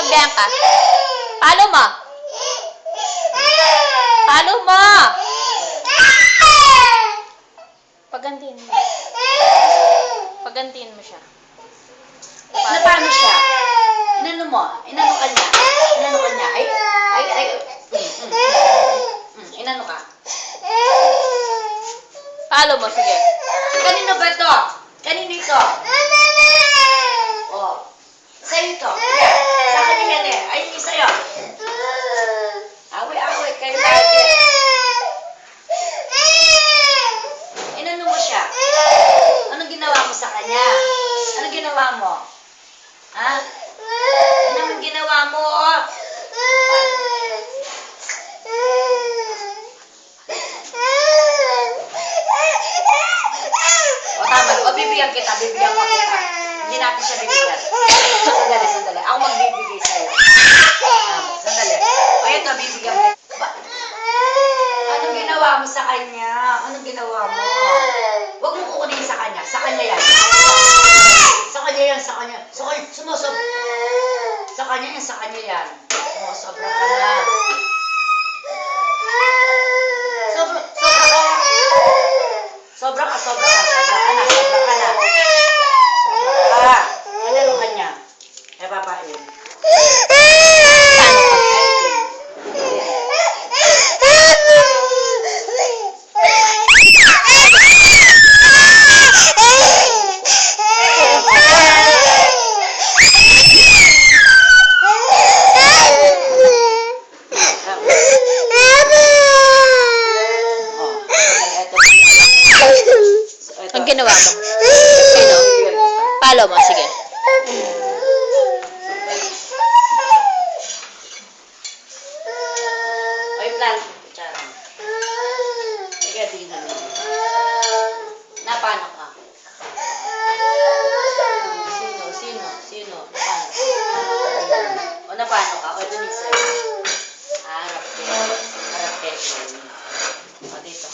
Bianca. Palo mo. Palo mo. Pagantiin mo. Pagantiin mo siya. Paano siya? Inano mo? Inano ka niya? Inano ka niya? Ay. Inano ka? Palo mo, sige. Kanino ba ito? Kanino ito? Oh. Sa'yo ito. Sa kanya yan eh. Ay, hindi sa'yo. Away, kayo lagi. Inano mo siya? Anong ginawa mo sa kanya? Anong ginawa mo? Ha? Anong ginawa mo? O tama, o bibigyan kita, bibigyan pa kita. Hindi natin siya bibigyan. Sandali. Ako magbibigay sa'yo. Sandali. O ito, bibigyan kita. Anong ginawa mo sa kanya? Anong ginawa mo? Huwag mo kukunin sa kanya. Sa kanya yan. Sa kanya yan. Sumusobra. Sa kanya yan. Sumusobra ka na. Sobra ka na. Ano kanya? Ay, papain. Ang ginawa mo? Sino? Palo mo, sige. Ay, plan. Sige, tingnan mo. Napano ka? Sino? Napano? O, napano ka? O, ito ni sir. Harap ke. O, dito.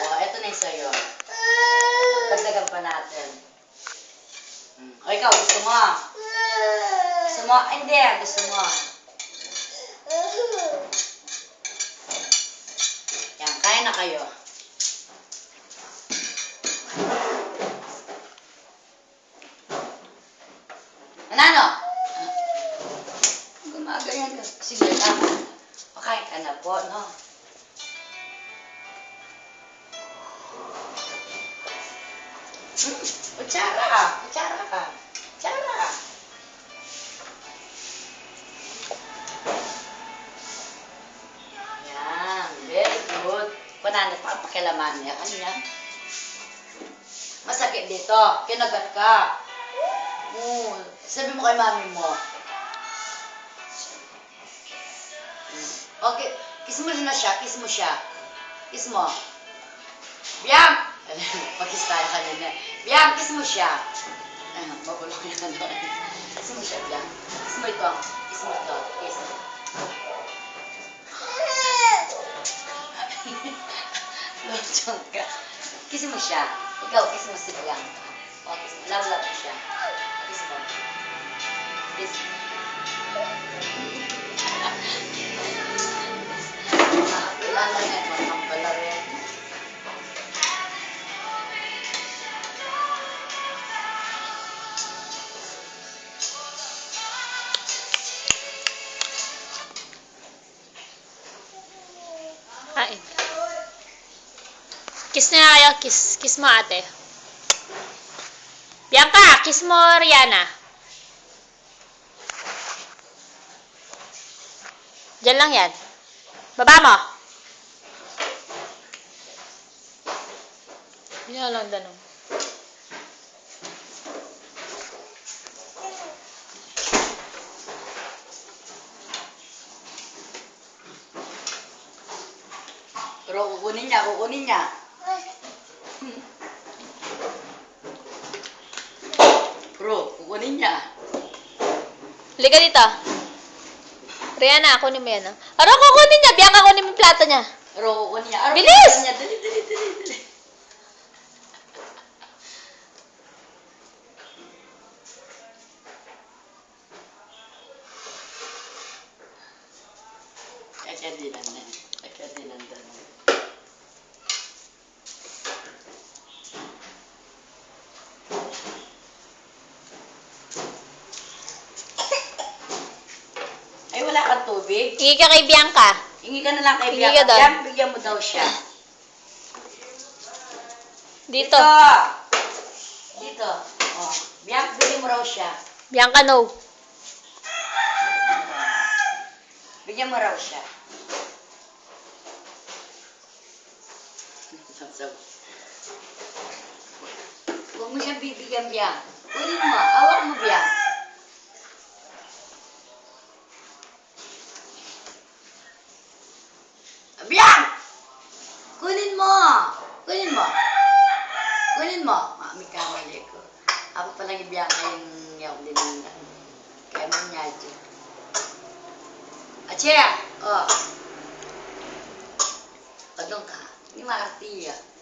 O, ito na yung sa'yo. Dagdagan pa natin. O, ikaw, gusto mo? Hindi, gusto mo. Yan, kaya na kayo. Ano? Gumagayan ka. Sige, tama. Okay ka na po, no? Kutsara ka. Yan, very good. Kunanat pa ang pakilaman niya. Ano yan? Masakit dito. Kinagat ka. Sabi mo kay mami mo. Okay, kiss mo na siya. Kiss mo. Biam! Pag-kiss tayo kanina. Biam, kiss mo siya. Mabulong yan. Kiss mo siya, Biam. Kiss mo ito. Kiss. Lochong ka. Kiss mo siya. Ikaw, kiss mo si Biam. O, kiss mo. Love mo siya. Kiss mo. Wala lang yan. Magkampala rin. Kain. Kiss na kayo. Kiss mo, ate. Bianca, kiss mo, Rihanna. Diyan lang yan. Baba mo. Yan lang danong. Pero kukunin niya. Bro, kukunin niya. Liga dito. Rihanna, kunin mo yan. Aro, kukunin niya. Bianca, kunin mo yung plato niya. Bro, kukunin niya. Bilis! Dali. Ferdinand. Kay Ferdinand. Ay, wala kang tubig. Hingi ka kay Bianca. Hingi ka na lang kay Hingi Bianca. ka doon. Bianca, bigyan mo daw siya. Dito. Dito. Oh. Bianca, bigyan mo raw siya. Bianca, no. Bigyan mo raw siya. Huwag mo siya bibigyan, Bianca. Kunin mo. Awak mo, Bianca. Bianca! Kunin mo! Kunin mo! Kunin mo! Mami, kamali ko. Ako palang ibiyanka yung yaw din nila. Kaya mo niya dyan. Achia! Oh! O, doon ka. Hindi maartiya.